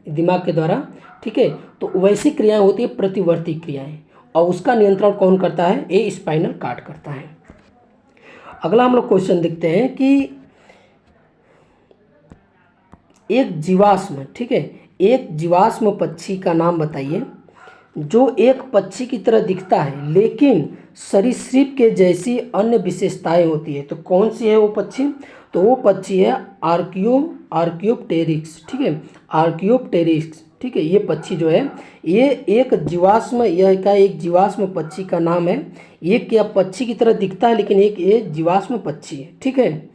दिमाग के द्वारा, ठीक है, तो वैसी क्रियाएं होती है प्रतिवर्ती क्रियाएं, और उसका नियंत्रण कौन करता है? ये स्पाइनल कार्ड करता है। अगला हम लोग क्वेश्चन देखते हैं कि एक जीवाश्म, ठीक है, एक जीवाश्म पक्षी का नाम बताइए जो एक पक्षी की तरह दिखता है लेकिन सरीसृप के जैसी अन्य विशेषताएं होती है। तो कौन सी है वो पक्षी? तो वो पक्षी है आर्कियोप्टेरिक्स, ठीक है, आर्कियोप्टेरिक्स, ठीक है। ये पक्षी जो है ये एक जीवाश्म, यह का एक जीवाश्म पक्षी का नाम है। ये क्या पक्षी की तरह दिखता है लेकिन एक ये जीवाश्म पक्षी है, ठीक है।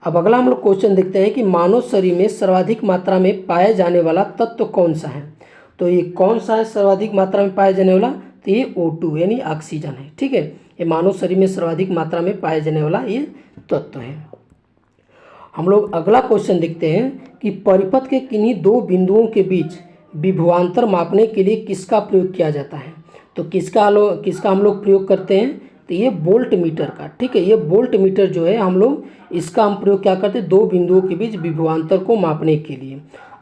अब अगला हम लोग क्वेश्चन देखते हैं कि मानव शरीर में सर्वाधिक मात्रा में पाया जाने वाला तत्व कौन सा है? तो ये कौन सा है सर्वाधिक मात्रा में पाया जाने वाला? तो ये O2 यानी ऑक्सीजन है, ठीक है। ये मानव शरीर में सर्वाधिक मात्रा में पाया जाने वाला ये तत्व है। हम लोग अगला क्वेश्चन देखते हैं कि परिपथ के किन्हीं दो बिंदुओं के बीच विभवांतर मापने के लिए किसका प्रयोग किया जाता है? तो किसका हम लोग प्रयोग करते हैं? तो ये वोल्ट मीटर का, ठीक है, ये वोल्ट मीटर जो है हम लोग इसका हम प्रयोग क्या करते हैं? दो बिंदुओं के बीच विभवांतर को मापने के लिए।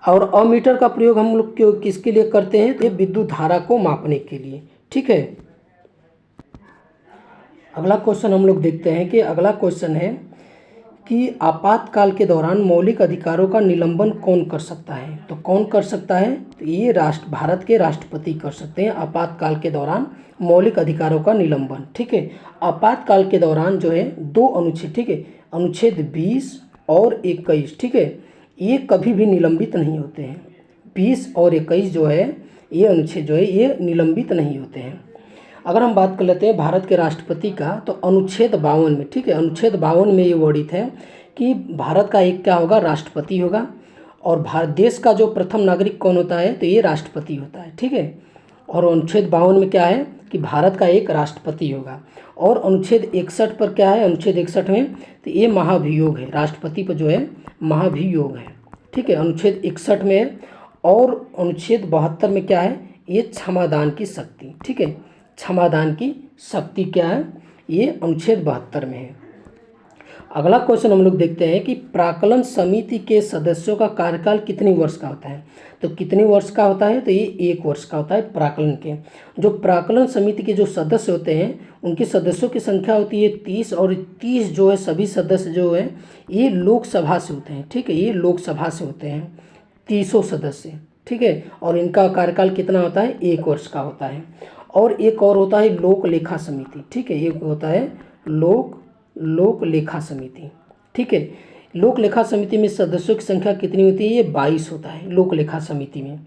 और अमीटर का प्रयोग हम लोग किसके लिए करते हैं? तो ये विद्युत धारा को मापने के लिए, ठीक है। अगला क्वेश्चन हम लोग देखते हैं कि अगला क्वेश्चन है कि आपातकाल के दौरान मौलिक अधिकारों का निलंबन कौन कर सकता है? तो कौन कर सकता है? तो ये भारत के राष्ट्रपति कर सकते हैं आपातकाल के दौरान मौलिक अधिकारों का निलंबन, ठीक है। आपातकाल के दौरान जो है दो अनुच्छेद, ठीक है, अनुच्छेद 20 और 21, ठीक है, ये कभी भी निलंबित नहीं होते हैं। 20 और 21 जो है ये अनुच्छेद जो है ये निलंबित नहीं होते हैं। अगर हम बात कर लेते हैं भारत के राष्ट्रपति का, तो अनुच्छेद 52 में, ठीक है, अनुच्छेद 52 में ये वर्णित है कि भारत का एक क्या होगा? राष्ट्रपति होगा। और भारत देश का जो प्रथम नागरिक कौन होता है? तो ये राष्ट्रपति होता है, ठीक है। और अनुच्छेद 52 में क्या है कि भारत का एक राष्ट्रपति होगा। और अनुच्छेद 61 पर क्या है, अनुच्छेद 61 में तो ये महाभियोग है, राष्ट्रपति पर जो है महाभियोग है, ठीक है, अनुच्छेद 61 में है। और अनुच्छेद 72 में क्या है, ये क्षमादान की शक्ति, ठीक है, क्षमादान की शक्ति क्या है, ये अनुच्छेद 72 में है। अगला क्वेश्चन हम लोग देखते हैं कि प्राक्कलन समिति के सदस्यों का कार्यकाल कितने वर्ष का होता है। तो कितने वर्ष का होता है, तो ये 1 वर्ष का होता है प्राक्कलन के। जो प्राक्कलन समिति के जो सदस्य होते हैं उनके सदस्यों की संख्या होती है 30, और 30 जो है सभी सदस्य जो है ये लोकसभा से होते हैं, ठीक है, ये लोकसभा से होते हैं 30 सदस्य, ठीक है। और इनका कार्यकाल कितना होता है, 1 वर्ष का होता है। और एक और होता है लोक लेखा समिति, ठीक है, एक होता है लोक लेखा समिति, ठीक है। लोक लेखा समिति में सदस्यों की संख्या कितनी होती है, ये 22 होता है लोक लेखा समिति में।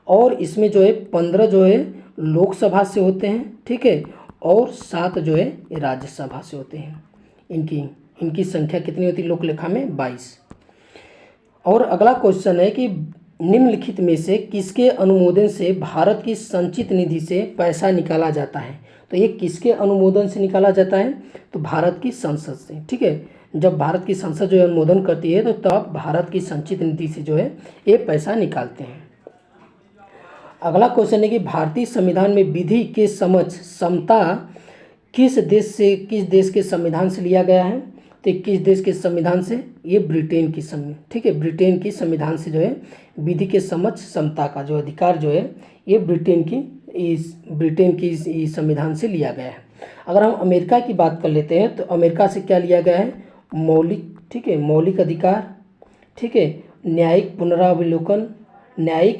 और इसमें जो है 15 जो है लोकसभा से होते हैं, ठीक है, और 7 जो है ये राज्यसभा से होते हैं। इनकी संख्या कितनी होती है लोक लेखा में, 22। और अगला क्वेश्चन है कि निम्नलिखित में से किसके अनुमोदन से भारत की संचित निधि से पैसा निकाला जाता है। तो ये किसके अनुमोदन से निकाला जाता है, तो भारत की संसद से, ठीक है। जब भारत की संसद जो है अनुमोदन करती है तो तब भारत की संचित निधि से जो है ये पैसा निकालते हैं। अगला क्वेश्चन है कि भारतीय संविधान में विधि के समक्ष समता किस देश के संविधान से लिया गया है। तो किस देश के संविधान से, ये ब्रिटेन की ठीक है, ब्रिटेन की संविधान से जो है विधि के समक्ष समता का जो अधिकार जो है ये ब्रिटेन की इस संविधान से लिया गया है। अगर हम अमेरिका की बात कर लेते हैं तो अमेरिका से क्या लिया गया है, मौलिक, ठीक है, मौलिक अधिकार, ठीक है, न्यायिक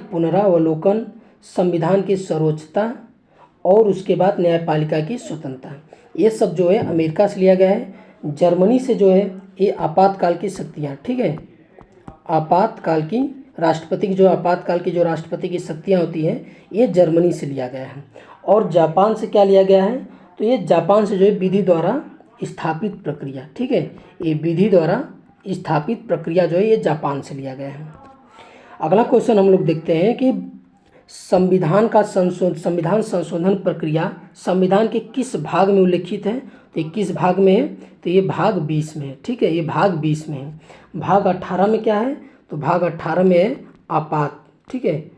पुनरावलोकन, संविधान की सर्वोच्चता और उसके बाद न्यायपालिका की स्वतंत्रता, ये सब जो है अमेरिका से लिया गया है। जर्मनी से जो है ये आपातकाल की शक्तियाँ, ठीक है, आपातकाल की राष्ट्रपति की जो राष्ट्रपति की शक्तियाँ होती हैं ये जर्मनी से लिया गया है। और जापान से क्या लिया गया है, तो ये जापान से जो है विधि द्वारा स्थापित प्रक्रिया, ठीक है, ये विधि द्वारा स्थापित प्रक्रिया जो है ये जापान से लिया गया है। अगला क्वेश्चन हम लोग देखते हैं कि संविधान संशोधन प्रक्रिया संविधान के किस भाग में उल्लेखित है। तो ये किस भाग में है, तो ये भाग 20 में है, ठीक है, ये भाग 20 में है। भाग 18 में क्या है, तो भाग 18 में है ठीक है,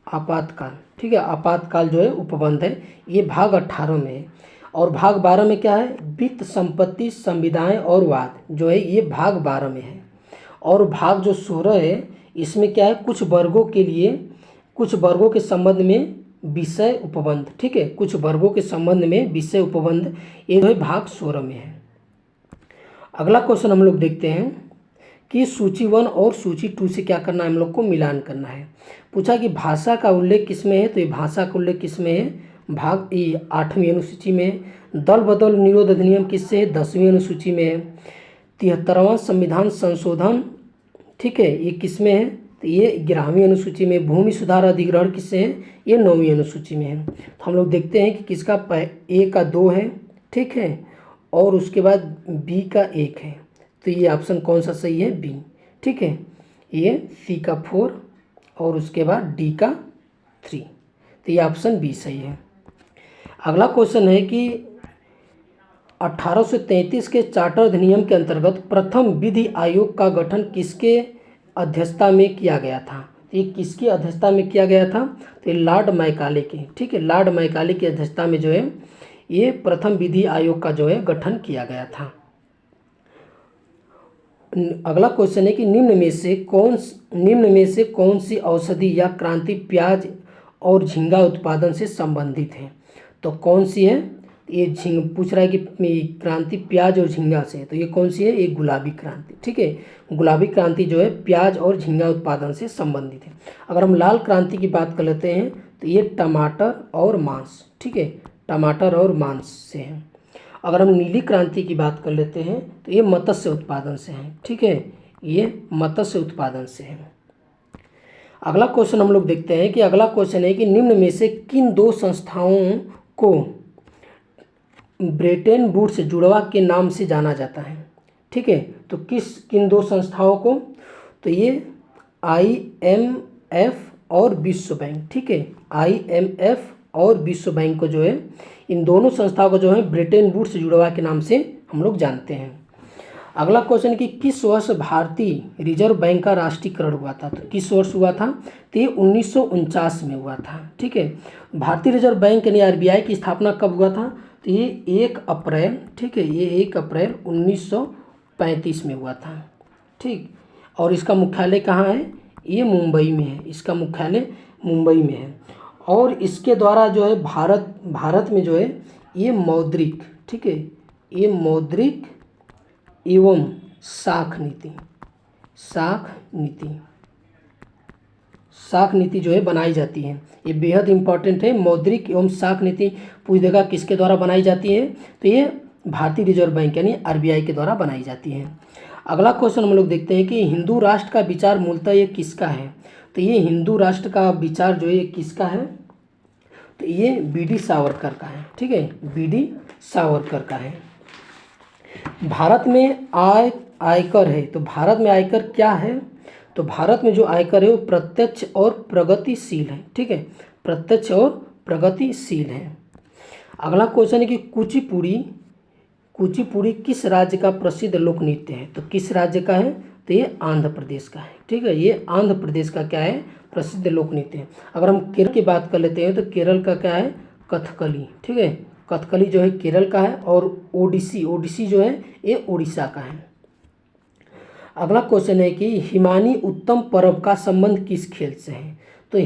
आपातकाल, ठीक है, आपातकाल जो है उपबंध है, ये भाग 18 में है। और भाग 12 में क्या है, वित्त, संपत्ति, संविदाएं और वाद जो है ये भाग 12 में है। और भाग जो 16 है इसमें क्या है, कुछ वर्गों के संबंध में विषय उपबंध, ठीक है, कुछ वर्गों के संबंध में विषय उपबंध, ये जो है भाग 16 में है। अगला क्वेश्चन हम लोग देखते हैं कि सूची 1 और सूची 2 से क्या करना है, हम लोग को मिलान करना है। पूछा कि भाषा का उल्लेख किस में है, तो ये भाषा का उल्लेख किस में है, भाग 8वीं अनुसूची में है। दल बदल निरोध अधिनियम किससे है, 10वीं अनुसूची में है। 73वां संविधान संशोधन, ठीक है, ये किस में है, तो ये 11वीं अनुसूची में। भूमि सुधार अधिग्रहण किससे है, ये 9वीं अनुसूची में है। तो हम लोग देखते हैं कि किसका ए का 2 है, ठीक है, और उसके बाद बी का 1 है। तो ये ऑप्शन कौन सा सही है, बी, ठीक है, ये सी का 4 और उसके बाद डी का 3, तो ये ऑप्शन बी सही है। अगला क्वेश्चन है कि 1833 के चार्टर अधिनियम के अंतर्गत प्रथम विधि आयोग का गठन किसके अध्यक्षता में किया गया था। तो ये किसकी अध्यक्षता में किया गया था, तो ये लॉर्ड मैकाले की, ठीक है, लॉर्ड मैकाले की अध्यक्षता में जो है ये प्रथम विधि आयोग का जो है गठन किया गया था। अगला क्वेश्चन है कि निम्न में से कौन सी औषधि या क्रांति प्याज और झींगा उत्पादन से संबंधित है। तो कौन सी है, ये पूछ रहा है कि क्रांति प्याज और झींगा से, तो ये कौन सी है, ये गुलाबी क्रांति, ठीक है, गुलाबी क्रांति जो है प्याज और झींगा उत्पादन से संबंधित है। अगर हम लाल क्रांति की बात कर लेते हैं तो ये टमाटर और मांस, ठीक है, टमाटर और मांस से है। अगर हम नीली क्रांति की बात कर लेते हैं तो ये मत्स्य उत्पादन से है, ठीक है, ये मत्स्य उत्पादन से है। अगला क्वेश्चन हम लोग देखते हैं कि अगला क्वेश्चन है कि निम्न में से किन 2 संस्थाओं को ब्रेटन वुड्स जुड़वा के नाम से जाना जाता है, ठीक है। तो किन 2 संस्थाओं को, तो ये IMF और विश्व बैंक, ठीक है, IMF और विश्व बैंक को जो है, इन दोनों संस्थाओं को जो है ब्रिटेन वुड्स से जुड़ा हुआ के नाम से हम लोग जानते हैं। अगला क्वेश्चन कि किस वर्ष भारतीय रिजर्व बैंक का राष्ट्रीयकरण हुआ था? तो किस वर्ष हुआ था? तो ये 1949 में हुआ था, ठीक है। भारतीय रिजर्व बैंक यानी RBI की स्थापना कब हुआ था? तो ये 1 अप्रैल, ठीक है, ये 1 अप्रैल 1935 में हुआ था, ठीक। और इसका मुख्यालय कहाँ है? ये मुंबई में है, इसका मुख्यालय मुंबई में है। और इसके द्वारा जो है भारत में जो है ये मौद्रिक, ठीक है, ये मौद्रिक एवं साख नीति जो है बनाई जाती है। ये बेहद इंपॉर्टेंट है। मौद्रिक एवं साख नीति पूछ देगा किसके द्वारा बनाई जाती है? तो ये भारतीय रिजर्व बैंक यानी RBI के द्वारा बनाई जाती है। अगला क्वेश्चन हम लोग देखते हैं कि हिंदू राष्ट्र का विचार मूलतः ये किसका है? तो ये हिंदू राष्ट्र का विचार जो है ये किसका है? तो ये BD सावरकर का है, ठीक है, BD सावरकर का है। भारत में आयकर है, तो भारत में आयकर क्या है? तो भारत में जो आयकर है वो प्रत्यक्ष और प्रगतिशील है, ठीक है, प्रत्यक्ष और प्रगतिशील है। अगला क्वेश्चन है कि कुचिपुड़ी किस राज्य का प्रसिद्ध लोक नृत्य है? तो किस राज्य का है? तो ये आंध्र प्रदेश का है, ठीक है, ये आंध्र प्रदेश का क्या है? प्रसिद्ध लोक नृत्य है। अगर हम केरल की बात कर लेते हैं तो केरल का क्या है? कथकली, ठीक है, कथकली जो है केरल का है। और ओडिसी जो है ये उड़ीसा का है। अगला क्वेश्चन है कि हिमानी उत्तम पर्व का संबंध किस खेल से है? तो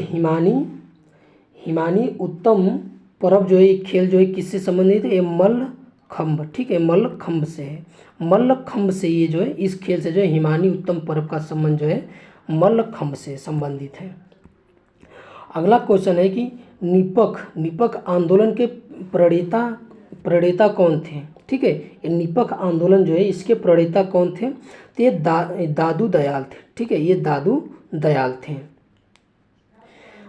हिमानी उत्तम पर्व जो है ये खेल जो है किससे संबंधित है? ये मल्लखंभ, ठीक है, मल्लखंभ से है। मल्लखंभ से ये जो है इस खेल से जो है हिमानी उत्तम पर्व का संबंध जो है मल्लखंभ से संबंधित है। अगला क्वेश्चन है कि निपक आंदोलन के प्रणेता कौन थे? ठीक है, ये निपक आंदोलन जो है इसके प्रणेता कौन थे? तो ये दादू दयाल थे, ठीक है, ये दादू दयाल थे।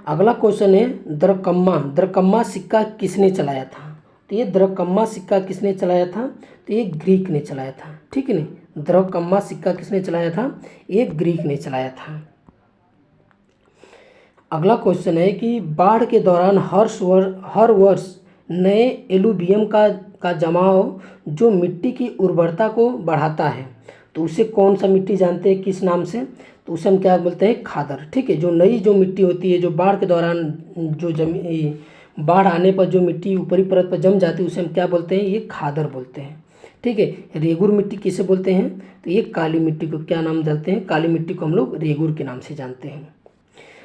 अगला क्वेश्चन है द्रकम्मा सिक्का किसने चलाया था? तो ये द्रकम्मा सिक्का किसने चलाया था? तो ये ग्रीक ने चलाया था, ठीक है नहीं, द्रकम्मा सिक्का किसने चलाया था? ये ग्रीक ने चलाया था। अगला क्वेश्चन है कि बाढ़ के दौरान हर वर्ष नए एलुवियम का जमाव जो मिट्टी की उर्वरता को बढ़ाता है, तो उसे कौन सा मिट्टी जानते हैं किस नाम से? तो उसे हम क्या बोलते हैं? खादर, ठीक है। जो नई जो मिट्टी होती है, जो बाढ़ के दौरान जो बाढ़ आने पर जो मिट्टी ऊपरी परत पर जम जाती है उसे हम क्या बोलते हैं? ये खादर बोलते हैं, ठीक है। रेगुर मिट्टी किसे बोलते हैं? तो ये काली मिट्टी को क्या नाम जानते हैं? काली मिट्टी को हम लोग रेगुर के नाम से जानते हैं।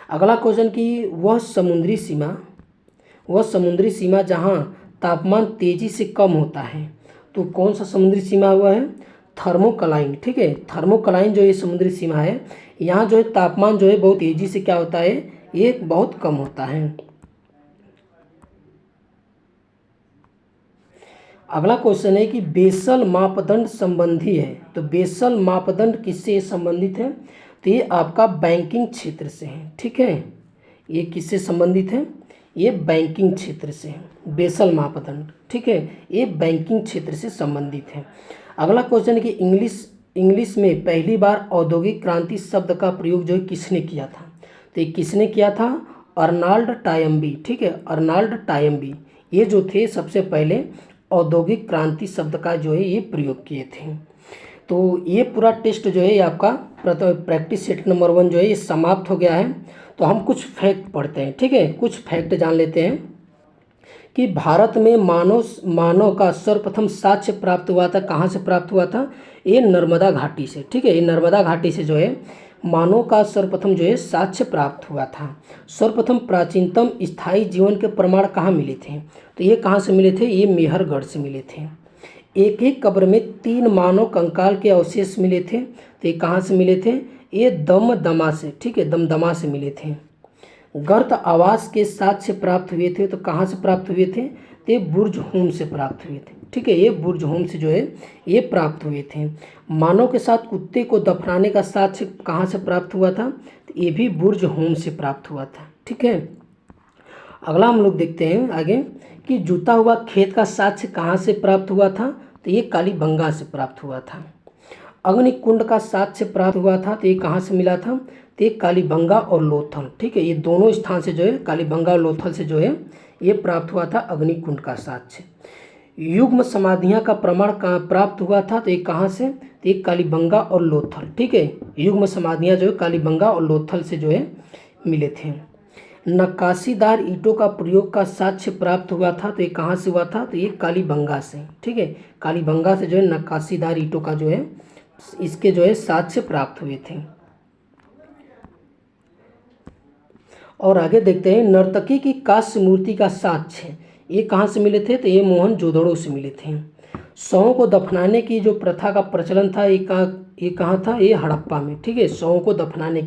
अगला क्वेश्चन कि वह समुद्री सीमा जहाँ तापमान तेजी से कम होता है, तो कौन सा समुद्री सीमा हुआ है? थर्मोक्लाइन, ठीक है, थर्मोक्लाइन जो ये समुद्री सीमा है, यहाँ जो है तापमान जो है बहुत तेजी से क्या होता है? ये बहुत कम होता है। अगला क्वेश्चन है कि बेसल मापदंड संबंधी है, तो बेसल मापदंड किससे संबंधित है? तो ये आपका बैंकिंग क्षेत्र से है, ठीक है, ये किससे संबंधित है? ये बैंकिंग क्षेत्र से है, बेसल मापदंड, ठीक है, ये बैंकिंग क्षेत्र से संबंधित है। अगला क्वेश्चन है कि इंग्लिश में पहली बार औद्योगिक क्रांति शब्द का प्रयोग जो है किसने किया था? तो ये किसने किया था? अर्नाल्ड टायम्बी, ठीक है, अर्नाल्ड टायम्बी, ये जो थे सबसे पहले औद्योगिक क्रांति शब्द का जो है ये प्रयोग किए थे। तो ये पूरा टेस्ट जो है ये आपका प्रैक्टिस सेट नंबर 1 जो है ये समाप्त हो गया है। तो हम कुछ फैक्ट पढ़ते हैं, ठीक है, कुछ फैक्ट जान लेते हैं कि भारत में मानव का सर्वप्रथम साक्ष्य प्राप्त हुआ था, कहाँ से प्राप्त हुआ था? ये नर्मदा घाटी से, ठीक है, ये नर्मदा घाटी से जो है मानव का सर्वप्रथम जो है साक्ष्य प्राप्त हुआ था। सर्वप्रथम प्राचीनतम स्थायी जीवन के प्रमाण कहाँ मिले थे? तो ये कहाँ से मिले थे? ये मेहरगढ़ से मिले थे। एक कब्र में 3 मानव कंकाल के अवशेष मिले थे, तो ये कहाँ से मिले थे? ये दमदमा से, ठीक है, दमदमा से मिले थे। गर्त आवास के साक्ष्य प्राप्त हुए थे, तो कहाँ से प्राप्त हुए थे? तो ये बुर्ज होम से प्राप्त हुए थे, ठीक है, ये बुर्ज होम से जो है ये प्राप्त हुए थे। मानव के साथ कुत्ते को दफनाने का साक्ष्य कहाँ से प्राप्त हुआ था? तो ये भी बुर्ज होम से प्राप्त हुआ था, ठीक है। अगला हम लोग देखते हैं आगे कि जुता हुआ खेत का साक्ष्य कहाँ से प्राप्त हुआ था? तो ये कालीबंगा से प्राप्त हुआ था। अग्निकुंड का साक्ष्य प्राप्त हुआ था, तो ये कहाँ से मिला था? तो ये कालीबंगा और लोथल, ठीक है, ये दोनों स्थान से जो है कालीबंगा और लोथल से जो है ये प्राप्त हुआ था अग्निकुंड का साक्ष्य। युग्म समाधियाँ का प्रमाण कहाँ प्राप्त हुआ था, तो ये कहाँ से, तो ये कालीबंगा और लोथल, ठीक है, युग्म समाधियाँ जो है कालीबंगा और लोथल से जो है मिले थे। नक्काशीदार ईंटों का प्रयोग का साक्ष्य प्राप्त हुआ था, तो ये कहाँ से हुआ था, तो ये कालीबंगा से, ठीक है, कालीबंगा से जो है नक्काशीदार ईंटों का जो है इसके जो है साक्ष्य प्राप्त हुए थे। और आगे देखते हैं नर्तकी की कांस्य मूर्ति का साक्ष्य, ये कहाँ से मिले थे, तो ये मोहनजोदड़ो से मिले थे। शवों को दफनाने की जो प्रथा का प्रचलन था ये कहाँ था, ये हड़प्पा में, ठीक है, शवों को दफनाने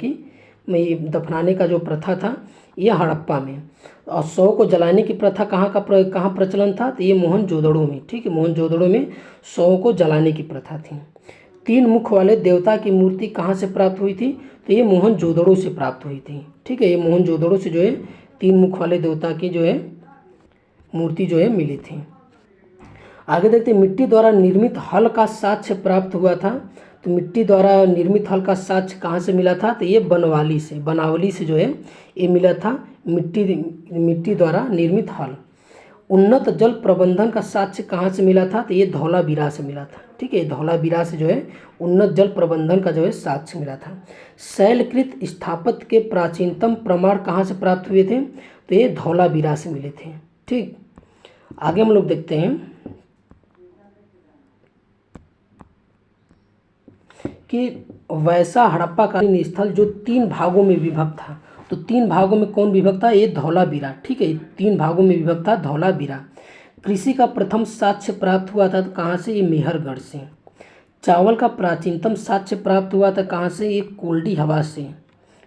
का जो प्रथा था ये हड़प्पा में। और शव को जलाने की प्रथा कहाँ प्रचलन था, तो ये मोहनजोदड़ो में, ठीक है, मोहनजोदड़ो में शवों को जलाने की प्रथा थी। 3 मुख वाले देवता की मूर्ति कहाँ से प्राप्त हुई थी, तो ये मोहनजोदड़ो से प्राप्त हुई थी, ठीक है, ये मोहनजोदड़ो से जो है 3 मुख वाले देवता की जो है मूर्ति जो है मिली थी। आगे देखते हैं मिट्टी द्वारा निर्मित हल का साक्ष्य प्राप्त हुआ था, तो मिट्टी द्वारा निर्मित हल का साक्ष्य कहाँ से मिला था, तो ये बनावली से जो है ये मिला था मिट्टी द्वारा निर्मित हल। उन्नत जल प्रबंधन का साक्ष्य कहाँ से मिला था, तो ये धौलावीरा से मिला था, ठीक है, धौलावीरा से जो है उन्नत जल प्रबंधन का जो है साक्ष्य मिला था। शैलकृत स्थापत्य के प्राचीनतम प्रमाण कहाँ से प्राप्त हुए थे, तो ये धौलावीरा से मिले थे, ठीक। आगे हम लोग देखते हैं कि वैसा हड़प्पा कालीन स्थल जो 3 भागों में विभक्त था, तो 3 भागों में कौन विभक्त था, ये धौलावीरा, ठीक है, 3 भागों में विभक्त था धौलावीरा। कृषि का प्रथम साक्ष्य प्राप्त हुआ था, तो कहाँ से, ये मेहरगढ़ से। चावल का प्राचीनतम साक्ष्य प्राप्त हुआ था कहाँ से, ये कोल्डी हवा से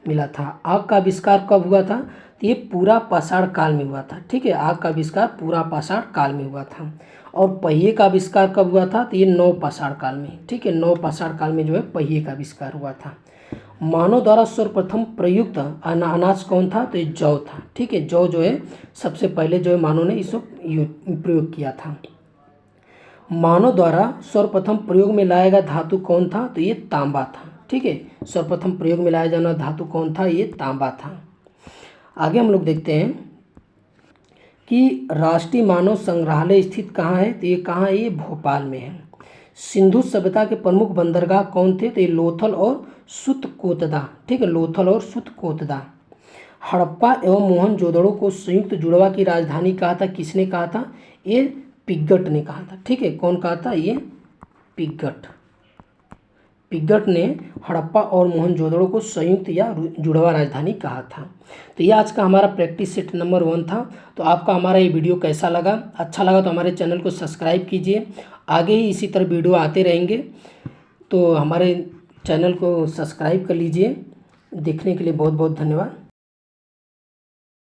मिला था। आग का आविष्कार कब हुआ था, तो ये पूरा पाषाण काल में हुआ था, ठीक है, आग का आविष्कार पूरा पाषाण काल में हुआ था। और पहिए का आविष्कार कब हुआ था, तो ये 9 पाषाण काल में, ठीक है, 9 पाषाण काल में जो है पहिए का आविष्कार हुआ था। मानव द्वारा सर्वप्रथम प्रयुक्त अनाज कौन था, तो ये जौ था, ठीक है, जौ जो है सबसे पहले जो है मानव ने इसको प्रयोग किया था। मानव द्वारा सर्वप्रथम प्रयोग में लाया गया धातु कौन था, तो ये तांबा था, ठीक है, सर्वप्रथम प्रयोग में लाया जाना धातु कौन था, ये तांबा था। आगे हम लोग देखते हैं कि राष्ट्रीय मानव संग्रहालय स्थित कहाँ है, तो ये कहाँ है, ये भोपाल में है। सिंधु सभ्यता के प्रमुख बंदरगाह कौन थे, तो ये लोथल और सुतकोतदा, ठीक है, लोथल और सुतकोतदा। हड़प्पा एवं मोहनजोदड़ो को संयुक्त जुड़वा की राजधानी कहा था, किसने कहा था, ये पिग्गट ने कहा था, ठीक है, कौन कहा था, ये पिग्गट ने हड़प्पा और मोहनजोदड़ो को संयुक्त या जुड़वा राजधानी कहा था। तो ये आज का हमारा प्रैक्टिस सेट नंबर 1 था। तो आपका हमारा ये वीडियो कैसा लगा, अच्छा लगा तो हमारे चैनल को सब्सक्राइब कीजिए, आगे ही इसी तरह वीडियो आते रहेंगे, तो हमारे चैनल को सब्सक्राइब कर लीजिए। देखने के लिए बहुत बहुत धन्यवाद।